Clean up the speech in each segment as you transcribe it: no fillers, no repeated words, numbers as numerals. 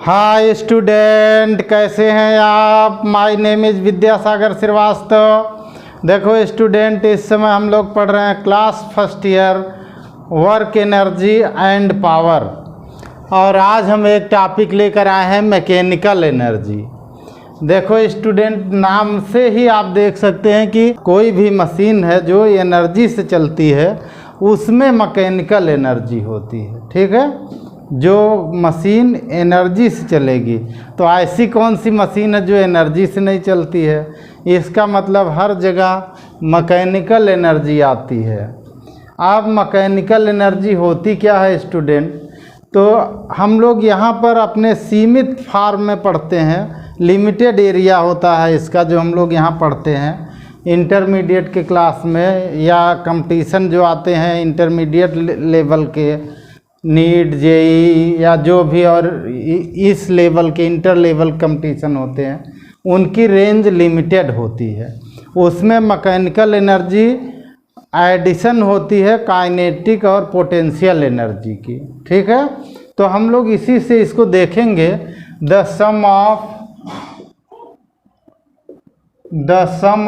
Hi student, कैसे हैं आप। My name is Vidyasagar Shrivastava. देखो स्टूडेंट, इस समय हम लोग पढ़ रहे हैं class first year work energy and power, और आज हम एक टॉपिक लेकर आए हैं मैकेनिकल एनर्जी। देखो स्टूडेंट, नाम से ही आप देख सकते हैं कि कोई भी मशीन है जो एनर्जी से चलती है उसमें मैकेनिकल एनर्जी होती है। ठीक है, जो मशीन एनर्जी से चलेगी, तो ऐसी कौन सी मशीन है जो एनर्जी से नहीं चलती है। इसका मतलब हर जगह मैकेनिकल एनर्जी आती है। अब मैकेनिकल एनर्जी होती क्या है स्टूडेंट, तो हम लोग यहाँ पर अपने सीमित फॉर्म में पढ़ते हैं। लिमिटेड एरिया होता है इसका, जो हम लोग यहाँ पढ़ते हैं इंटरमीडिएट के क्लास में, या कंपटीशन जो आते हैं इंटरमीडिएट लेवल के, नीट जेई या जो भी और इस लेवल के इंटर लेवल कंपटीशन होते हैं, उनकी रेंज लिमिटेड होती है। उसमें मैकेनिकल एनर्जी एडिशन होती है काइनेटिक और पोटेंशियल एनर्जी की। ठीक है, तो हम लोग इसी से इसको देखेंगे। The sum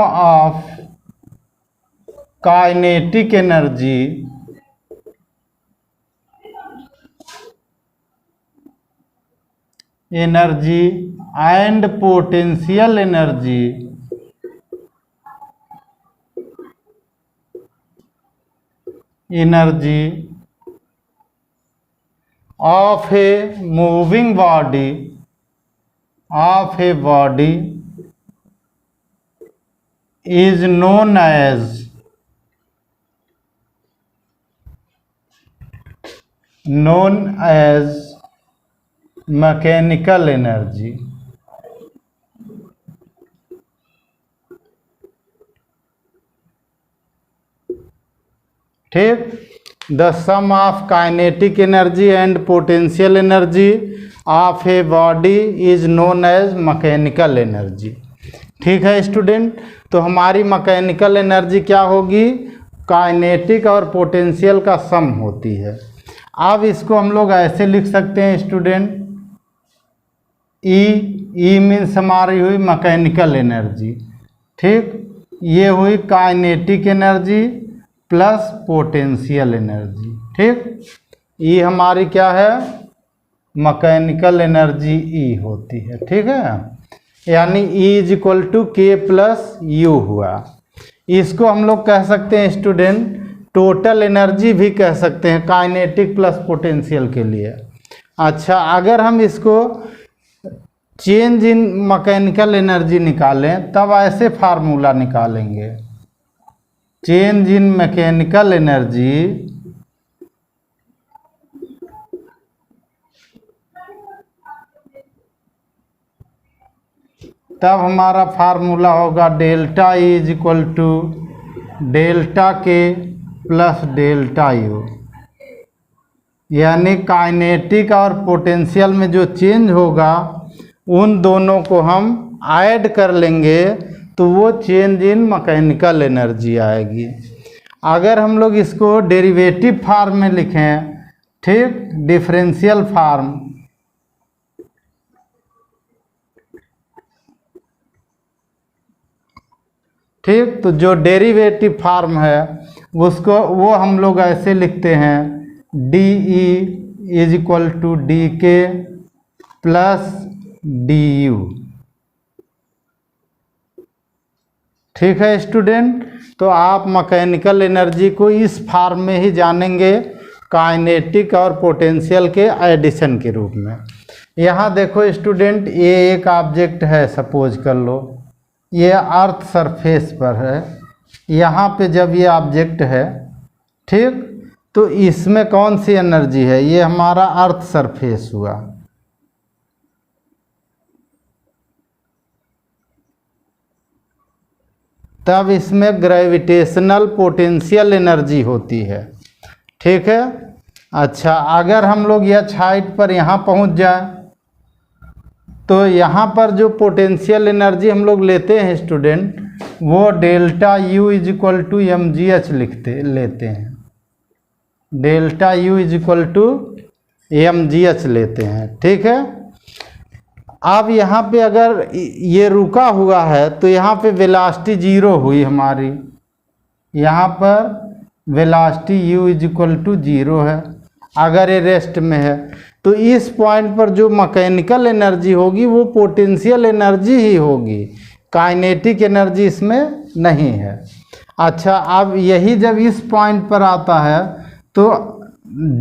of kinetic energy and potential energy of a moving body is known as mechanical energy। ठीक, the sum of kinetic energy and potential energy of a body is known as mechanical energy. ठीक है student, तो हमारी mechanical energy क्या होगी, kinetic और potential का सम होती है। अब इसको हम लोग ऐसे लिख सकते हैं स्टूडेंट, ई मीन्स हमारी हुई मैकेनिकल एनर्जी। ठीक, ये हुई kinetic energy plus potential energy. ठीक, ई हमारी क्या है, मैकेनिकल एनर्जी ई होती है। ठीक है, यानी E is equal to K plus you हुआ। इसको हम लोग कह सकते हैं स्टूडेंट टोटल एनर्जी भी कह सकते हैं, काइनेटिक प्लस पोटेंशियल के लिए। अच्छा, अगर हम इसको चेंज इन मैकेनिकल एनर्जी निकालें तब ऐसे फार्मूला निकालेंगे, चेंज इन मैकेनिकल एनर्जी तब हमारा फार्मूला होगा delta E is equal to delta K plus delta U. यानी काइनेटिक और पोटेंशियल में जो चेंज होगा उन दोनों को हम ऐड कर लेंगे तो वो चेंज इन मैकेनिकल एनर्जी आएगी। अगर हम लोग इसको डेरिवेटिव फार्म में लिखें, ठीक, डिफरेंशियल फार्म, ठीक, तो जो डेरिवेटिव फार्म है वो हम लोग ऐसे लिखते हैं, D E is equal to D K plus D U. ठीक है स्टूडेंट, तो आप मैकेनिकल एनर्जी को इस फार्म में ही जानेंगे, काइनेटिक और पोटेंशियल के एडिशन के रूप में। यहाँ देखो स्टूडेंट, ये एक ऑब्जेक्ट है, सपोज कर लो ये अर्थ सरफेस पर है। यहाँ पे जब ये ऑब्जेक्ट है, ठीक, तो इसमें कौन सी एनर्जी है, ये हमारा अर्थ सरफेस हुआ। तब इसमें ग्रेविटेशनल पोटेंशियल एनर्जी होती है। ठीक है, अच्छा, अगर हम लोग एच हाइट पर यहाँ पहुँच जाए तो यहाँ पर जो पोटेंशियल एनर्जी हम लोग लेते हैं स्टूडेंट, वो delta U is equal to M G H लेते हैं। Delta U is equal to M G H लेते हैं। ठीक है, अब यहाँ पे अगर ये रुका हुआ है तो यहाँ पे वेलोसिटी जीरो हुई हमारी, यहाँ पर velocity u is equal to zero है अगर ये रेस्ट में है। तो इस पॉइंट पर जो मैकेनिकल एनर्जी होगी वो पोटेंशियल एनर्जी ही होगी, काइनेटिक एनर्जी इसमें नहीं है। अच्छा, अब यही जब इस पॉइंट पर आता है तो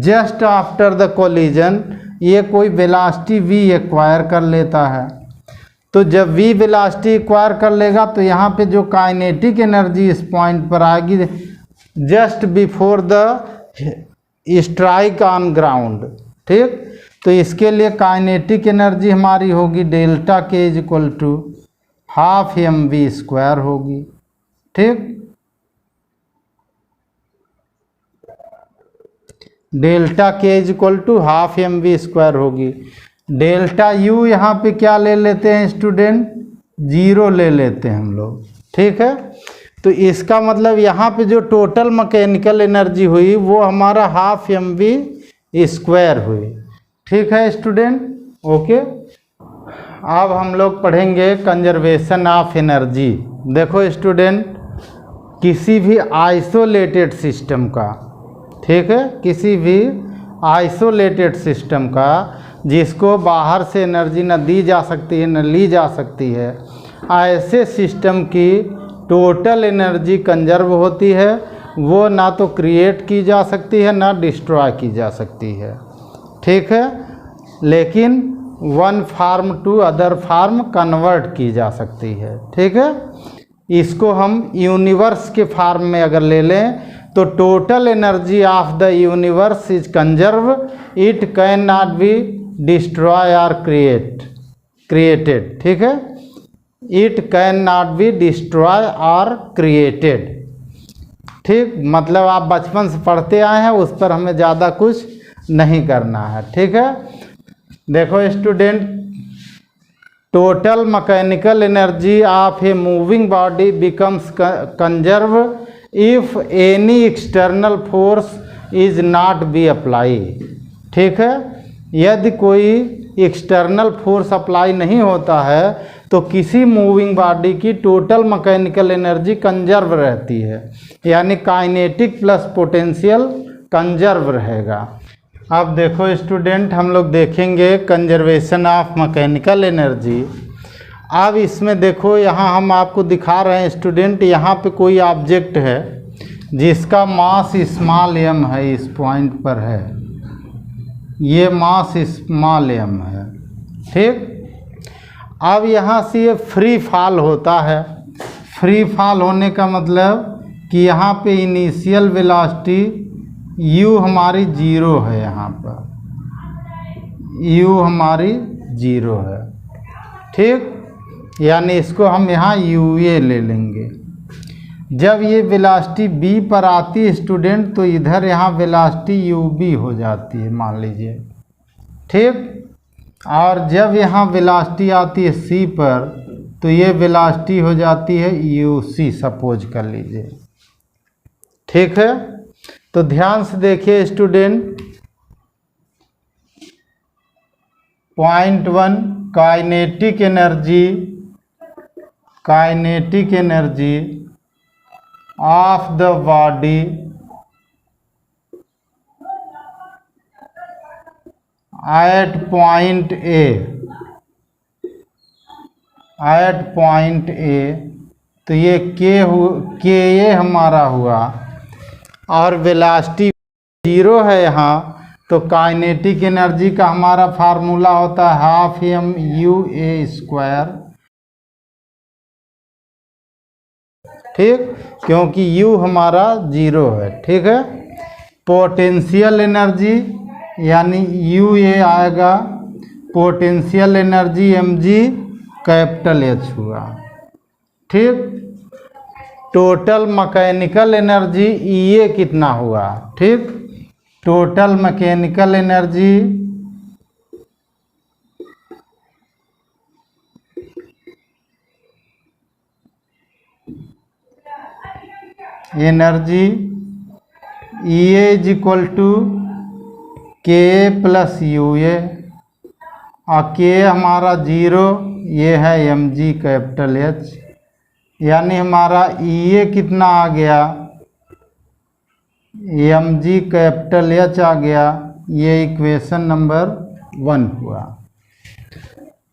जस्ट आफ्टर द कोलिजन ये कोई वेलोसिटी v एक्वायर कर लेता है। तो जब v वेलोसिटी एक्वायर कर लेगा तो यहाँ पे जो काइनेटिक एनर्जी इस पॉइंट पर आएगी just before the strike on ground, ठीक। तो इसके लिए काइनेटिक एनर्जी हमारी होगी delta K is equal to half M V square होगी, ठीक। Delta K is equal to half M V square होगी। डेल्टा यू यहाँ पे क्या ले लेते हैं स्टूडेंट, जीरो ले लेते हैं हम लोग, ठीक है। तो इसका मतलब यहाँ पे जो टोटल मैकेनिकल एनर्जी हुई वो हमारा हाफ एम वी स्क्वायर हुई, ठीक है स्टूडेंट, ओके। अब हम लोग पढ़ेंगे कंजर्वेशन ऑफ एनर्जी। देखो स्टूडेंट, किसी भी आइसोलेटेड सिस्टम का, ठीक है, किसी भी आइसोलेटेड सिस्टम का जिसको बाहर से एनर्जी न दी जा सकती है न ली जा सकती है, ऐसे सिस्टम की टोटल एनर्जी कंजर्व होती है। वो ना तो क्रिएट की जा सकती है ना डिस्ट्रॉय की जा सकती है, ठीक है, लेकिन one form to other form convert की जा सकती है, ठीक है। इसको हम यूनिवर्स के फार्म में अगर ले लें तो total energy of the universe is conserve, it can not be destroy और क्रिएटेड, ठीक है। It can not be destroy और क्रिएटेड, ठीक। मतलब आप बचपन से पढ़ते आए हैं, उस पर हमें ज़्यादा कुछ नहीं करना है, ठीक है। देखो student, total mechanical energy of a moving body becomes conserve if any external force is not be apply, ठीक है। यदि कोई एक्सटर्नल फोर्स अप्लाई नहीं होता है तो किसी मूविंग बॉडी की टोटल मैकेनिकल एनर्जी कंजर्व रहती है, यानी काइनेटिक प्लस पोटेंशियल कंजर्व रहेगा। अब देखो स्टूडेंट, हम लोग देखेंगे कंजर्वेशन ऑफ मैकेनिकल एनर्जी। अब इसमें देखो, यहाँ हम आपको दिखा रहे हैं स्टूडेंट, यहाँ पे कोई ऑब्जेक्ट है जिसका मास स्मॉल m है, इस पॉइंट पर है, ये मास स्मॉल m है, ठीक। अब यहाँ से ये फ्री फॉल होता है। फ्री फॉल होने का मतलब कि यहाँ पे इनिशियल वेलोसिटी u हमारी जीरो है, यहाँ पर u हमारी जीरो है, ठीक। यानी इसको हम यहाँ ua ले लेंगे। जब ये वेलोसिटी b पर आती है स्टूडेंट तो इधर यहाँ वेलोसिटी ub हो जाती है, मान लीजिए, ठीक। और जब यहाँ वेलोसिटी आती है c पर तो ये वेलोसिटी हो जाती है uc, सपोज कर लीजिए, ठीक है। तो ध्यान से देखिए student, point 1, kinetic energy of the body at point A, तो ये के ए हमारा हुआ और वेलोसिटी जीरो है यहाँ, तो काइनेटिक एनर्जी का हमारा फार्मूला होता है half M U A square, ठीक, क्योंकि u हमारा जीरो है, ठीक है। पोटेंशियल एनर्जी यानी u ए आएगा, potential energy mg capital H हुआ, ठीक। Total mechanical energy E A कितना हुआ, ठीक। Total mechanical energy E A is equal to K plus U A, और के हमारा 0, ये है mg कैपिटल H, यानी हमारा ये कितना आ गया, mg कैपिटल H आ गया। ये इक्वेशन नंबर 1 हुआ।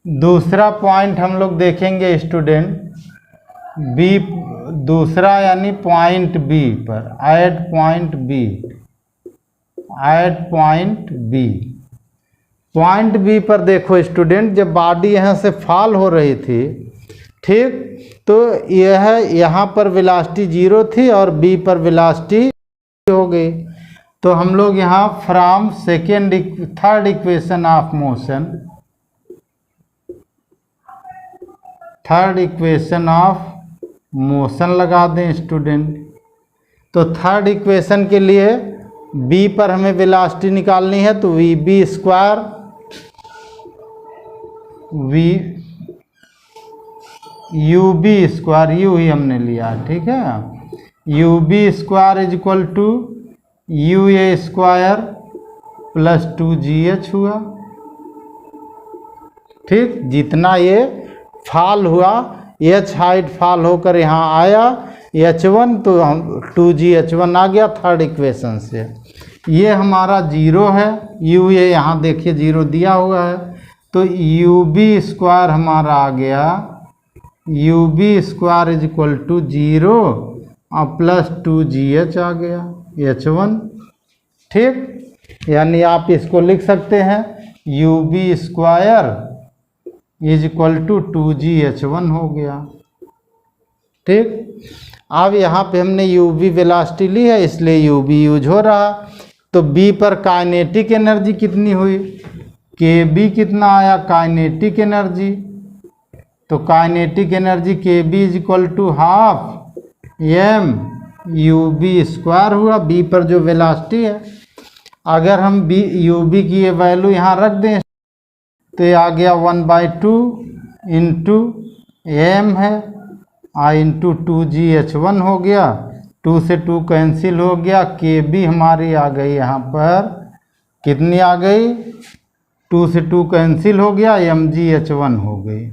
दूसरा पॉइंट हम लोग देखेंगे स्टूडेंट, बी, दूसरा यानी पॉइंट बी पर, at point B, at point B. Point B पर देखो स्टूडेंट, जब बॉडी यहाँ से फॉल हो रही थी, ठीक, तो यह यहाँ पर वेलोसिटी 0 थी और बी पर वेलोसिटी हो गई। तो हम लोग यहाँ from third equation of motion, third equation of motion लगा दें स्टूडेंट। तो थर्ड इक्वेशन के लिए बी पर हमें वेलोसिटी निकालनी है, तो v B square, v u B square, u ही हमने लिया, ठीक है, u B square is equal to u A square plus 2GH हुआ। ठीक, जितना ये फॉल हुआ, H हाइट फॉल होकर यहाँ आया H1, तो हम 2GH1 आ गया थर्ड इक्वेशन से। ये हमारा 0 है, यू ए यहाँ देखिए 0 दिया हुआ है, तो यू बी स्क्वायर हमारा आ गया, U B square is equal to 0 और प्लस 2GH आ गया H1। ठीक, यानी आप इसको लिख सकते हैं U B square is equal to 2GH1 हो गया। ठीक, अब यहाँ पे हमने यू बी वेलोसिटी ली है, इसलिए यू बी यूज हो रहा। तो बी पर काइनेटिक एनर्जी कितनी हुई, के बी कितना आया काइनेटिक एनर्जी, तो kinetic energy K B is equal to half M U B square हुआ, बी पर जो वेलोसिटी है। अगर हम बी यू बी की ये वैल्यू यहाँ रख दें तो ये आ गया 1/2 इंटू एम है इंटू 2GH1 हो गया, 2 से 2 कैंसिल हो गया, के बी हमारी आ गई यहाँ पर कितनी आ गई, 2 से 2 कैंसिल हो गया, mgH1 हो गई।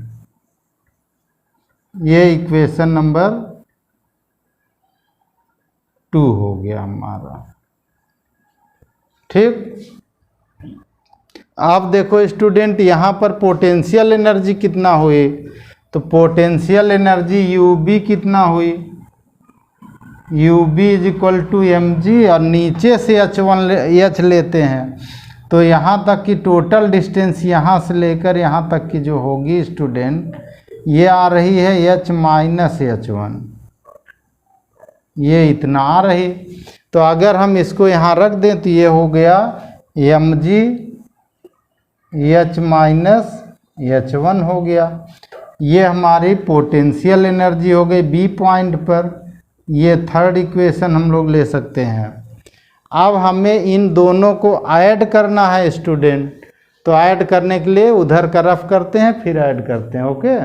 ये इक्वेशन नंबर 2 हो गया हमारा। ठीक, आप देखो स्टूडेंट, यहाँ पर पोटेंशियल एनर्जी कितना हुई, तो पोटेंशियल एनर्जी यू बी कितना हुई, U B is equal to M G, और नीचे से H लेते हैं, तो यहाँ तक की टोटल डिस्टेंस यहाँ से लेकर यहाँ तक की जो होगी स्टूडेंट, ये आ रही है H माइनस H1, ये इतना आ रही। तो अगर हम इसको यहाँ रख दें तो ये हो गया mg H माइनस H1 हो गया। ये हमारी पोटेंशियल एनर्जी हो गई बी पॉइंट पर। ये थर्ड इक्वेशन हम लोग ले सकते हैं। अब हमें इन दोनों को ऐड करना है स्टूडेंट, तो ऐड करने के लिए उधर का रफ करते हैं फिर ऐड करते हैं। ओके,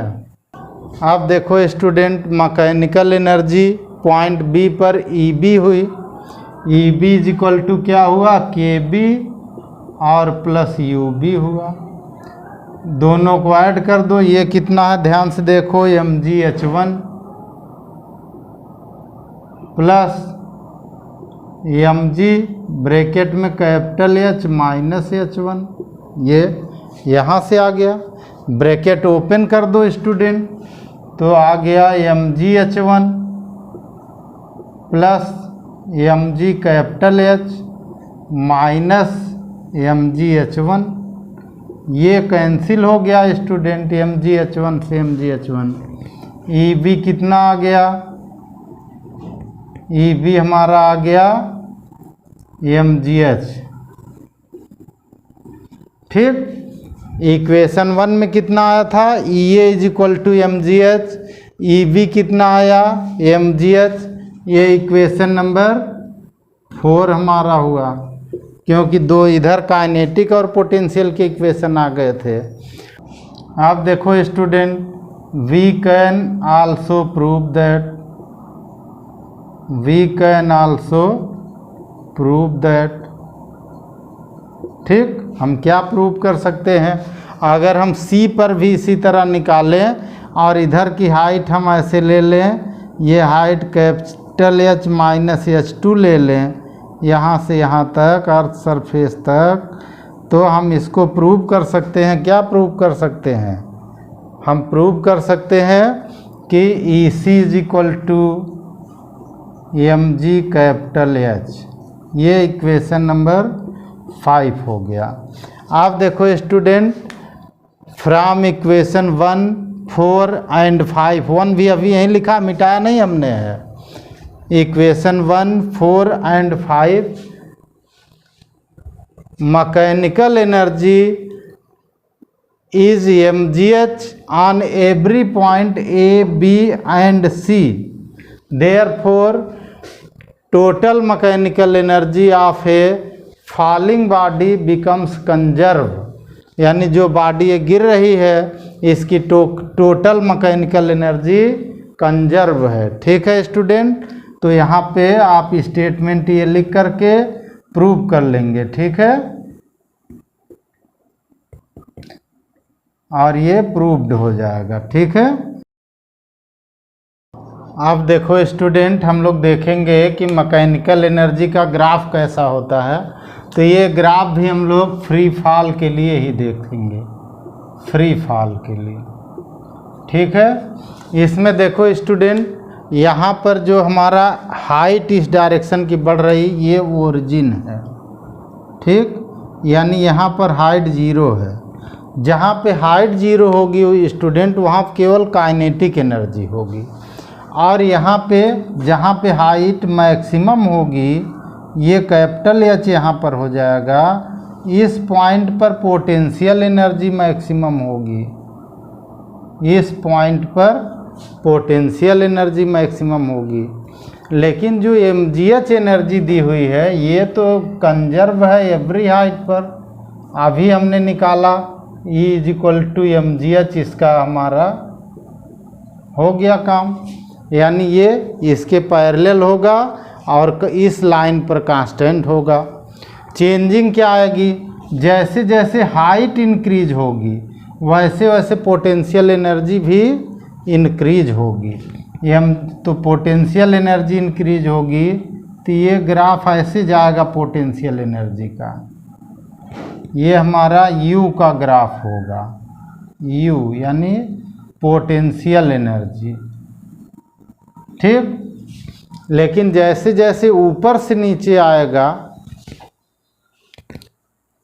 अब देखो student, mechanical energy point B पर ई बी हुई, E B is equal to क्या हुआ, के बी और प्लस यू बी हुआ। दोनों को ऐड कर दो, ये कितना है ध्यान से देखो, mgH1 प्लस mg ब्रैकेट में कैपिटल H माइनस H1, ये यहाँ से आ गया, ब्रैकेट ओपन कर दो स्टूडेंट, तो आ गया mgH1 plus mg capital H minus mgH1, ये कैंसिल हो गया स्टूडेंट, mgH1 से mgH1। ई बी कितना आ गया, ई बी हमारा आ गया mgH। ठीक, इक्वेशन 1 में कितना आया था, E A is equal to mgH, E B कितना आया mgH, ये इक्वेशन नंबर 4 हमारा हुआ, क्योंकि दो इधर काइनेटिक और पोटेंशियल के इक्वेशन आ गए थे। आप देखो student, we can also prove that, we can also prove that. ठीक, हम क्या प्रूव कर सकते हैं, अगर हम सी पर भी इसी तरह निकालें और इधर की हाइट हम ऐसे ले लें, ये height capital H minus H2 ले लें यहाँ से यहाँ तक अर्थ सरफेस तक, तो हम इसको प्रूव कर सकते हैं। क्या प्रूव कर सकते हैं? हम प्रूव कर सकते हैं कि EC is equal to mg capital H। ये इक्वेशन नंबर 5 हो गया। आप देखो स्टूडेंट, फ्रॉम इक्वेशन 1, 4 एंड 5, 1 भी अभी यहीं लिखा, मिटाया नहीं हमने है। Equation 1, 4 and 5, mechanical energy is mgh on every point A, B and C. Therefore, total mechanical energy of a falling body becomes conserved. यानी जो बॉडी ये गिर रही है इसकी टोटल मैकेनिकल एनर्जी कंजर्व है। ठीक है स्टूडेंट, तो यहाँ पे आप स्टेटमेंट ये लिख करके प्रूव कर लेंगे। ठीक है, और ये प्रूव्ड हो जाएगा। ठीक है, अब देखो स्टूडेंट, हम लोग देखेंगे कि मैकेनिकल एनर्जी का ग्राफ कैसा होता है। तो ये ग्राफ भी हम लोग फ्री फॉल के लिए ही देखेंगे, फ्री फॉल के लिए। ठीक है, इसमें देखो स्टूडेंट, यहाँ पर जो हमारा हाइट इस डायरेक्शन की बढ़ रही, ये ओरिजिन है। ठीक, यानी यहाँ पर हाइट 0 है। जहाँ पे हाइट 0 होगी स्टूडेंट, वहाँ केवल काइनेटिक एनर्जी होगी। और यहाँ पे जहाँ पे हाइट मैक्सिमम होगी, ये कैपिटल H यहाँ पर हो जाएगा। इस पॉइंट पर पोटेंशियल एनर्जी मैक्सिमम होगी, इस पॉइंट पर पोटेंशियल एनर्जी मैक्सिमम होगी। लेकिन जो mgh एनर्जी दी हुई है ये तो कंजर्व है एवरी हाइट पर। अभी हमने निकाला E is equal to mgh, इसका हमारा हो गया काम। यानी ये इसके पैरेलल होगा और इस लाइन पर कांस्टेंट होगा। चेंजिंग क्या आएगी? जैसे जैसे हाइट इंक्रीज होगी वैसे वैसे पोटेंशियल एनर्जी भी इंक्रीज होगी। ये हम तो पोटेंशियल एनर्जी इंक्रीज होगी तो ये ग्राफ ऐसे जाएगा पोटेंशियल एनर्जी का। ये हमारा U का ग्राफ होगा, U यानी पोटेंशियल एनर्जी। ठीक, लेकिन जैसे जैसे ऊपर से नीचे आएगा,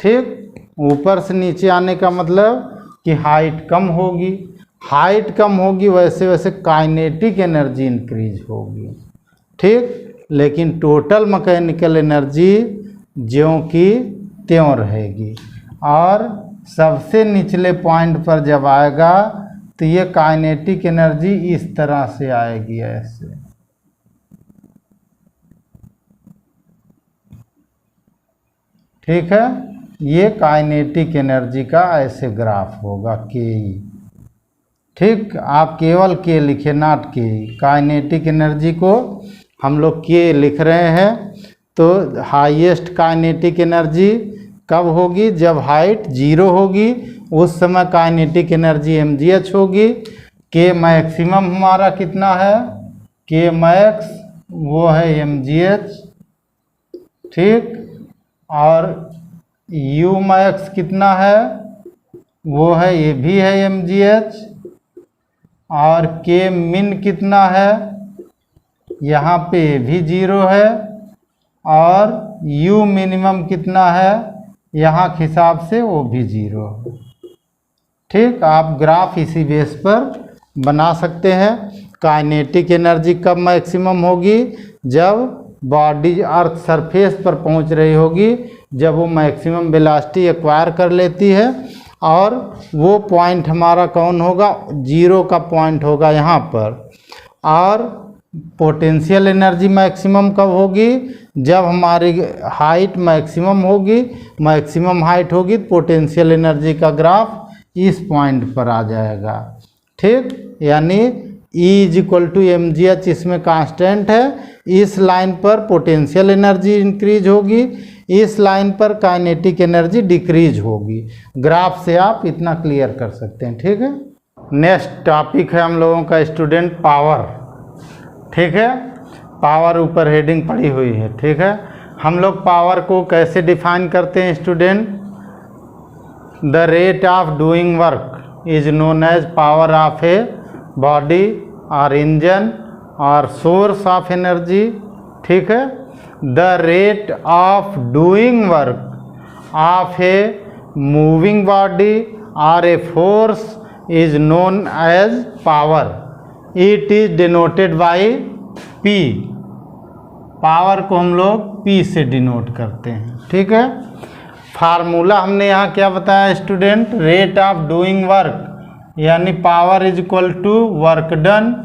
ठीक, ऊपर से नीचे आने का मतलब कि हाइट कम होगी, हाइट कम होगी वैसे वैसे काइनेटिक एनर्जी इंक्रीज होगी। ठीक, लेकिन टोटल मैकेनिकल एनर्जी ज्यों की त्यों रहेगी। और सबसे निचले पॉइंट पर जब आएगा तो ये काइनेटिक एनर्जी इस तरह से आएगी, ऐसे। ठीक है, ये काइनेटिक एनर्जी का ऐसे ग्राफ होगा KE। ठीक, आप केवल K लिखे, नॉट KE। काइनेटिक एनर्जी को हम लोग K लिख रहे हैं। तो हाईएस्ट काइनेटिक एनर्जी कब होगी? जब हाइट 0 होगी, उस समय काइनेटिक एनर्जी mgh होगी। K मैक्सिमम हमारा कितना है? K मैक्स वो है mgh। ठीक, और U मैक्स कितना है? वो है, ये भी है mgh। और K मिन कितना है? यहाँ पे भी 0 है। और U मिनिमम कितना है? यहाँ के हिसाब से वो भी 0 है। ठीक, आप ग्राफ इसी बेस पर बना सकते हैं। काइनेटिक एनर्जी कब मैक्सिमम होगी? जब बॉडी अर्थ सरफेस पर पहुंच रही होगी, जब वो मैक्सिमम वेलोसिटी एक्वायर कर लेती है। और वो पॉइंट हमारा कौन होगा? 0 का पॉइंट होगा यहाँ पर। और पोटेंशियल एनर्जी मैक्सिमम कब होगी? जब हमारी हाइट मैक्सिमम होगी, मैक्सिमम हाइट होगी तो पोटेंशियल एनर्जी का ग्राफ इस पॉइंट पर आ जाएगा। ठीक, यानी E is equal to mgh इसमें कांस्टेंट है। इस लाइन पर पोटेंशियल एनर्जी इंक्रीज होगी, इस लाइन पर काइनेटिक एनर्जी डिक्रीज होगी। ग्राफ से आप इतना क्लियर कर सकते हैं, ठीक है। नेक्स्ट टॉपिक है हम लोगों का स्टूडेंट पावर, ठीक है। पावर ऊपर हेडिंग पड़ी हुई है, ठीक है। हम लोग पावर को कैसे डिफाइन करते हैं student? The rate of doing work is known as power of a body और इंजन और सोर्स ऑफ एनर्जी, ठीक है। The rate of doing work of a moving body और a force is known as power. It is denoted by P। Power को हम लोग P से denote करते हैं, ठीक है। फार्मूला हमने यहाँ क्या बताया student? Rate of doing work यानी power is equal to work done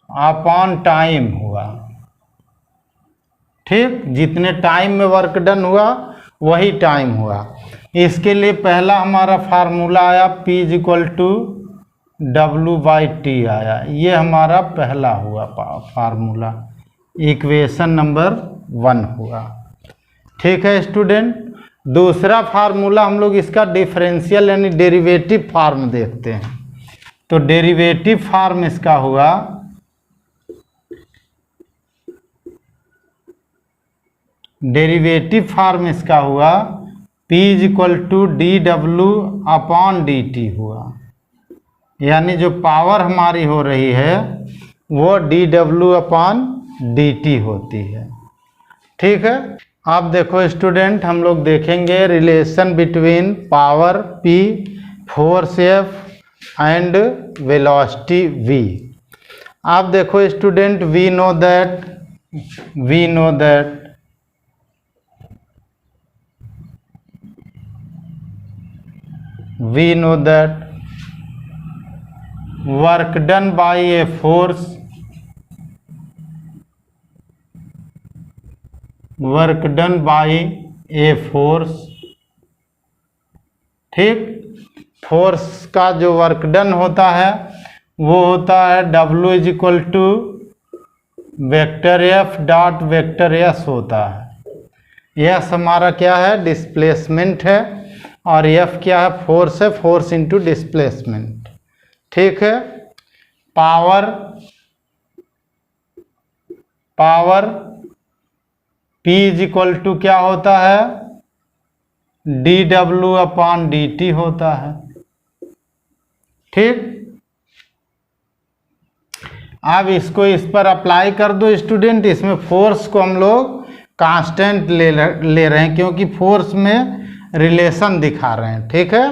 upon time हुआ, ठीक। जितने टाइम में वर्क डन हुआ वही टाइम हुआ। इसके लिए पहला हमारा फार्मूला आया P is equal to W/T आया। ये हमारा पहला हुआ फार्मूला, इक्वेशन नंबर 1 हुआ, ठीक है स्टूडेंट। दूसरा फार्मूला हम लोग इसका डिफरेंशियल यानी डेरिवेटिव फॉर्म देखते हैं। तो डेरिवेटिव फॉर्म इसका हुआ P is equal to dW/dt हुआ। यानी जो पावर हमारी हो रही है वो dW/dt होती है, ठीक है। अब देखो स्टूडेंट, हम लोग देखेंगे relation between power P, force F and velocity V। आप देखो student, we know that work done by a force ठीक। फोर्स का जो वर्क डन होता है वो होता है W is equal to vector F dot vector S होता है। S हमारा क्या है? डिस्प्लेसमेंट है, और F क्या है? फोर्स है, फोर्स इंटू डिस्प्लेसमेंट, ठीक है। Power P is equal to क्या होता है? dW/dt होता है, ठीक। अब इसको इस पर अप्लाई कर दो स्टूडेंट। इसमें फोर्स को हम लोग कांस्टेंट ले रहे हैं क्योंकि फोर्स में रिलेशन दिखा रहे हैं, ठीक है।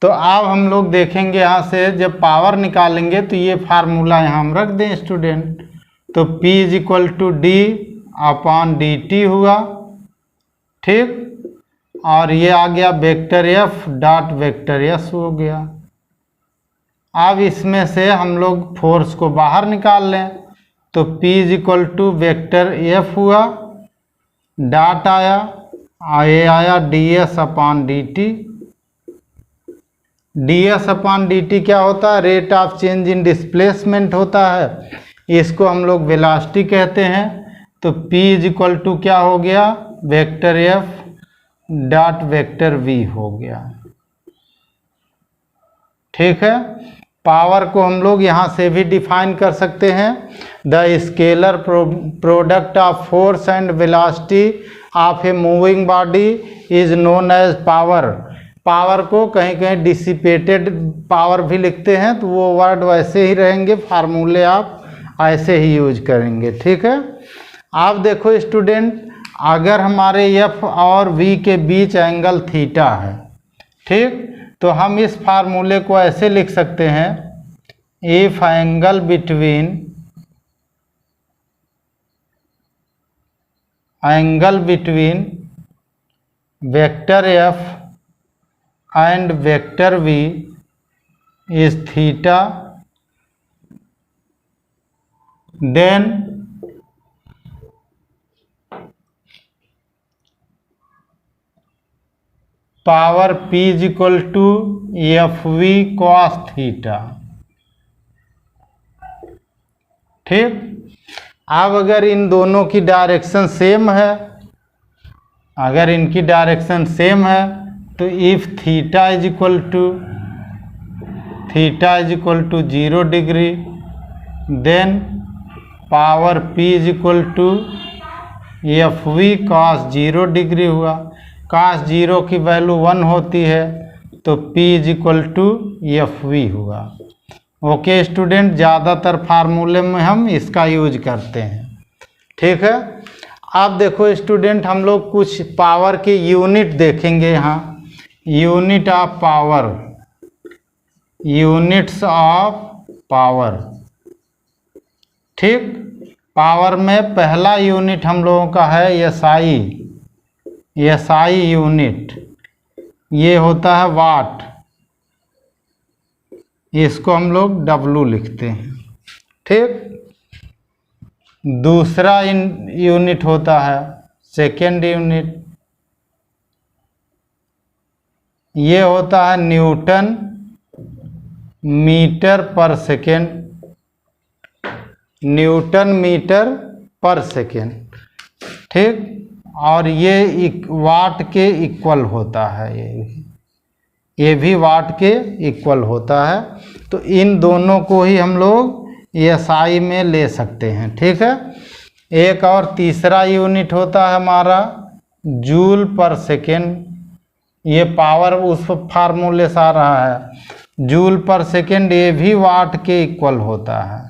तो अब हम लोग देखेंगे यहाँ से जब पावर निकालेंगे तो ये फार्मूला यहाँ हम रख दें स्टूडेंट। तो P is equal to d/dt हुआ, ठीक। और ये आ गया vector F dot vector S हो गया। अब इसमें से हम लोग फोर्स को बाहर निकाल लें तो P is equal to vector F हुआ, डॉट आया, ये आया ds/dt। ds/dt क्या होता है? Rate of change in displacement होता है। इसको हम लोग वेलोसिटी कहते हैं। तो P इज इक्वल टू क्या हो गया? Vector F dot vector V हो गया, ठीक है। पावर को हम लोग यहाँ से भी डिफाइन कर सकते हैं। The scalar product of force and velocity of a moving body is known as power. Power को कहीं कहीं डिसिपेटेड पावर भी लिखते हैं, तो वो वर्ड वैसे ही रहेंगे, फार्मूले आप ऐसे ही यूज करेंगे, ठीक है। आप देखो स्टूडेंट, अगर हमारे F और V के बीच एंगल थीटा है, ठीक, तो हम इस फार्मूले को ऐसे लिख सकते हैं, if angle between vector F and vector V is theta, then power P is equal to FV cos theta, ठीक। अब अगर इन दोनों की डायरेक्शन सेम है, अगर इनकी डायरेक्शन सेम है तो if theta is equal to 0 degree then power P is equal to F V cos 0 degree हुआ। कॉस 0 की वैल्यू 1 होती है तो P is equal to F वी हुआ। ओके स्टूडेंट, ज़्यादातर फार्मूले में हम इसका यूज करते हैं। ठीक है, अब देखो स्टूडेंट, हम लोग कुछ पावर के यूनिट देखेंगे यहाँ। Unit of power, units of power. ठीक, पावर में पहला यूनिट हम लोगों का है एसआई। एसआई यूनिट ये होता है वाट, इसको हम लोग डब्लू लिखते हैं। ठीक, दूसरा यूनिट होता है सेकेंड यूनिट, ये होता है न्यूटन मीटर पर सेकेंड। न्यूटन मीटर पर सेकेंड। ठीक, और ये वाट के इक्वल होता है, ये भी वाट के इक्वल होता है। तो इन दोनों को ही हम लोग एसआई में ले सकते हैं। ठीक है, एक और तीसरा यूनिट होता है हमारा जूल पर सेकेंड। ये पावर उस फार्मूले से आ रहा है, जूल पर सेकेंड, ये भी वाट के इक्वल होता है।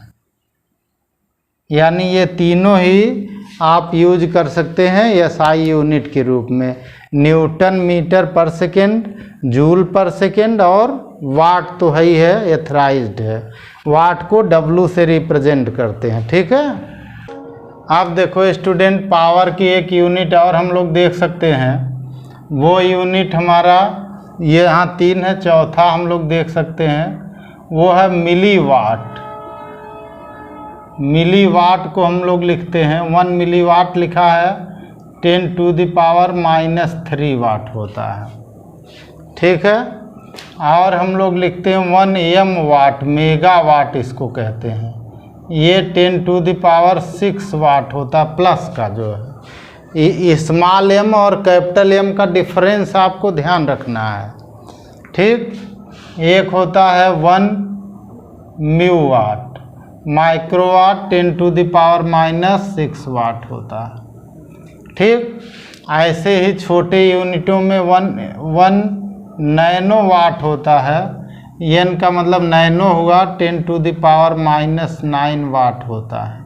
यानी ये तीनों ही आप यूज कर सकते हैं एसआई यूनिट के रूप में। न्यूटन मीटर पर सेकेंड, जूल पर सेकेंड, और वाट तो है ही है, एथराइज्ड है। वाट को डब्लू से रिप्रेजेंट करते हैं। ठीक है, अब देखो स्टूडेंट, पावर की एक यूनिट और हम लोग देख सकते हैं। वो यूनिट हमारा ये यहाँ 3 है, चौथा हम लोग देख सकते हैं, वो है मिली वाट। मिली वाट को हम लोग लिखते हैं 1 मिली वाट लिखा है 10⁻³ वाट होता है। ठीक है, और हम लोग लिखते हैं 1 एम वाट, मेगा वाट इसको कहते हैं। ये 10⁻6 वाट होता है, प्लस का जो है। स्मॉल एम और कैपिटल एम का डिफरेंस आपको ध्यान रखना है। ठीक, एक होता है 1 म्यू वाट, माइक्रोवाट 10⁻⁻6 वाट होता है। ठीक, ऐसे ही छोटे यूनिटों में 1 नैनो वाट होता है। एन का मतलब नैनो हुआ, 10⁻⁻9 वाट होता है।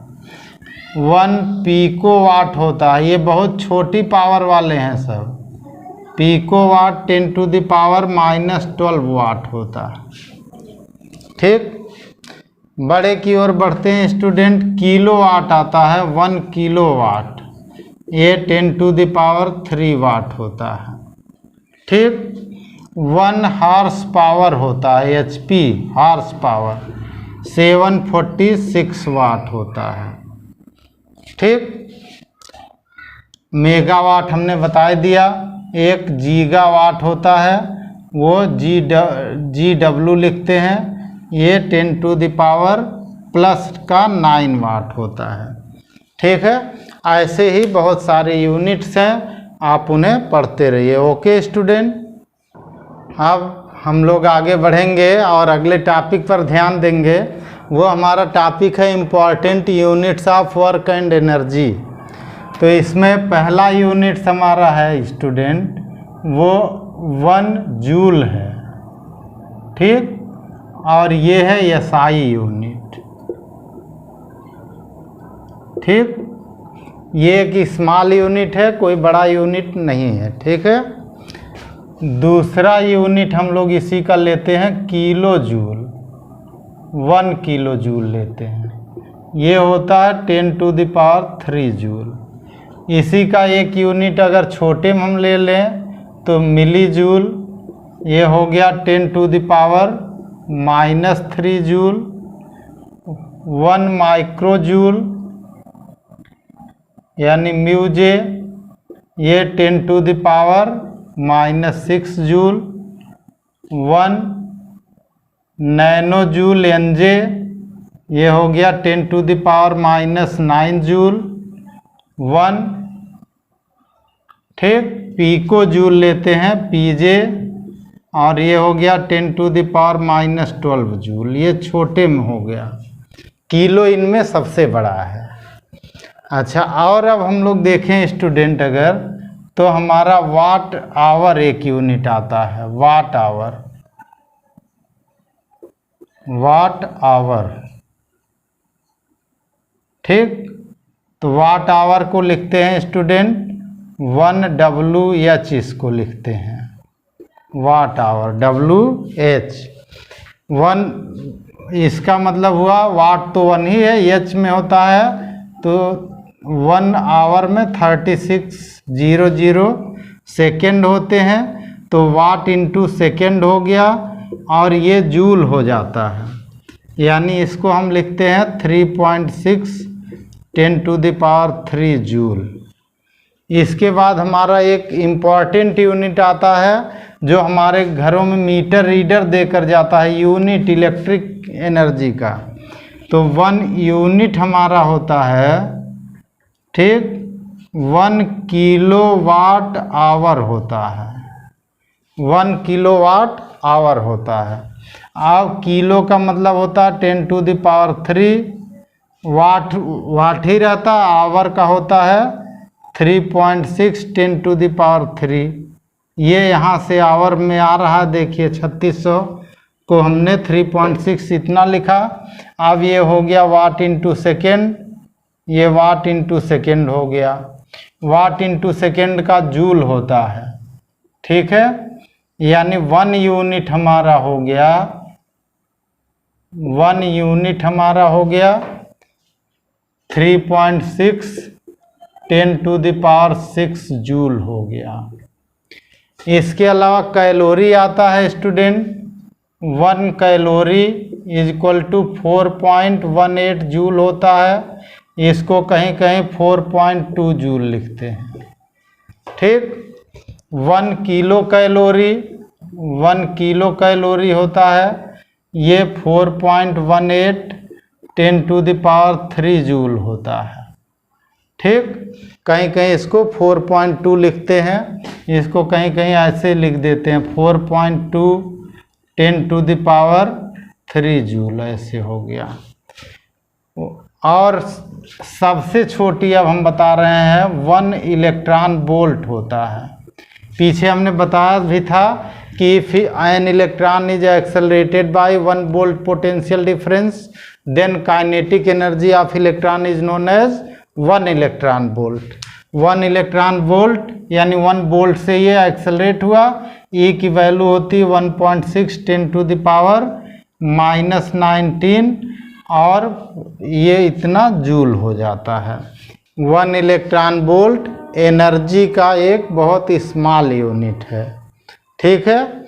1 पीको वाट होता है, ये बहुत छोटी पावर वाले हैं सब। पीको वाट 10⁻⁻12 वाट होता है। ठीक, बड़े की ओर बढ़ते हैं स्टूडेंट। किलो वाट आता है 1 किलो वाट, ये 10⁻³ वाट होता है। ठीक, 1 हॉर्स पावर होता है, एचपी हॉर्स पावर 746 वाट होता है। ठीक, मेगावाट हमने बता दिया। एक गीगावाट होता है, वो GW लिखते हैं, ये 10⁻⁻9 वाट होता है। ठीक है, ऐसे ही बहुत सारे यूनिट्स हैं, आप उन्हें पढ़ते रहिए। ओके स्टूडेंट, अब हम लोग आगे बढ़ेंगे और अगले टॉपिक पर ध्यान देंगे। वो हमारा टॉपिक है important units of work and energy. तो इसमें पहला यूनिट्स हमारा है स्टूडेंट, वो 1 जूल है। ठीक, और ये है एसआई यूनिट। ठीक, ये एक स्मॉल यूनिट है, कोई बड़ा यूनिट नहीं है। ठीक है, दूसरा यूनिट हम लोग इसी का लेते हैं किलो जूल, 1 किलो जूल लेते हैं। ये होता है 10⁻³ जूल। इसी का एक यूनिट अगर छोटे में हम ले लें तो मिली जूल, ये हो गया 10⁻⁻³ जूल। 1 माइक्रो जूल यानी म्यूजे, ये 10⁻⁻6 जूल। 1 नैनो जूल एनजे, ये हो गया 10⁻⁻9 जूल 1। ठीक, पिको जूल लेते हैं पीजे, और ये हो गया 10⁻⁻12 जूल। ये छोटे में हो गया, किलो इनमें सबसे बड़ा है। अच्छा, और अब हम लोग देखें स्टूडेंट अगर, तो हमारा वाट आवर एक यूनिट आता है, वाट आवर, वाट आवर। ठीक, तो वाट आवर को लिखते हैं स्टूडेंट 1 WH, इसको लिखते हैं वाट आवर, WH 1। इसका मतलब हुआ वाट तो 1 ही है, H में होता है, तो 1 आवर में 3600 सेकेंड होते हैं, तो वाट इंटू सेकेंड हो गया, और ये जूल हो जाता है। यानी इसको हम लिखते हैं 3.6 10⁻³ जूल। इसके बाद हमारा एक इम्पॉर्टेंट यूनिट आता है जो हमारे घरों में मीटर रीडर देकर जाता है, यूनिट इलेक्ट्रिक एनर्जी का। तो 1 यूनिट हमारा होता है, ठीक, 1 किलोवाट आवर होता है, 1 किलोवाट आवर होता है। अब किलो का मतलब होता है 10⁻³, वाट ही रहता, आवर का होता है 3.6 10⁻³। ये यहाँ से आवर में आ रहा है, देखिए 3600 को हमने 3.6 इतना लिखा। अब ये हो गया वाट इंटू सेकेंड, ये वाट इंटू सेकेंड हो गया, वाट इंटू सेकेंड का जूल होता है। ठीक है, यानी 1 यूनिट हमारा हो गया, 1 यूनिट हमारा हो गया 3.6 10⁻6 जूल हो गया। इसके अलावा कैलोरी आता है student, 1 calorie is equal to 4.18 joule होता है। इसको कहीं कहीं 4.2 जूल लिखते हैं। ठीक, 1 किलो कैलोरी, 1 किलो कैलोरी होता है, ये 4.18 10⁻³ जूल होता है। ठीक, कहीं कहीं इसको 4.2 लिखते हैं, इसको कहीं कहीं ऐसे लिख देते हैं 4.2 10⁻³ जूल, ऐसे हो गया। और सबसे छोटी अब हम बता रहे हैं 1 इलेक्ट्रॉन वोल्ट होता है। पीछे हमने बताया भी था कि if an electron is accelerated by 1 volt potential difference, then kinetic energy of electron is known as 1 electron volt. 1 electron volt यानी 1 वोल्ट से ये एक्सेलरेट हुआ, E की वैल्यू होती है 1.6 10⁻⁻19, और ये इतना जूल हो जाता है। 1 इलेक्ट्रॉन वोल्ट एनर्जी का एक बहुत स्मॉल यूनिट है। ठीक है,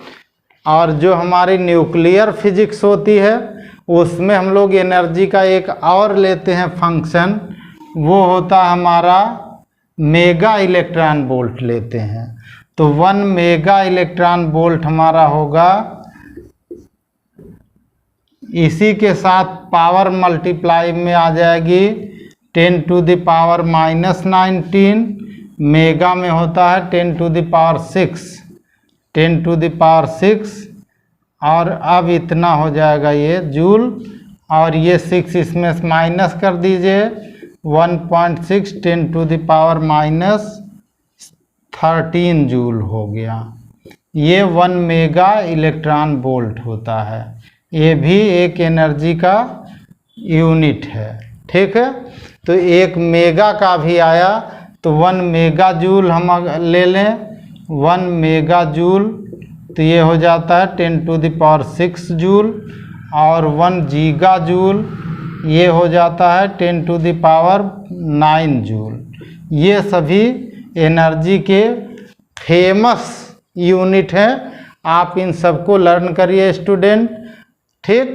और जो हमारी न्यूक्लियर फिजिक्स होती है उसमें हम लोग एनर्जी का एक और लेते हैं फंक्शन, वो होता है हमारा मेगा इलेक्ट्रॉन वोल्ट लेते हैं। तो 1 मेगा इलेक्ट्रॉन वोल्ट हमारा होगा, इसी के साथ पावर मल्टीप्लाई में आ जाएगी 10⁻⁻19, मेगा में होता है 10⁻6, और अब इतना हो जाएगा ये जूल, और ये 6 इसमें से माइनस कर दीजिए, 1.6 10⁻⁻13 जूल हो गया। ये 1 मेगा इलेक्ट्रॉन वोल्ट होता है, ये भी एक एनर्जी का यूनिट है। ठीक है, तो एक मेगा का भी आया, तो 1 मेगा जूल हम ले लें, 1 मेगा जूल, तो ये हो जाता है 10⁻6 जूल, और 1 गीगा जूल ये हो जाता है 10⁻9 जूल। ये सभी एनर्जी के फेमस यूनिट हैं, आप इन सबको लर्न करिए स्टूडेंट। ठीक।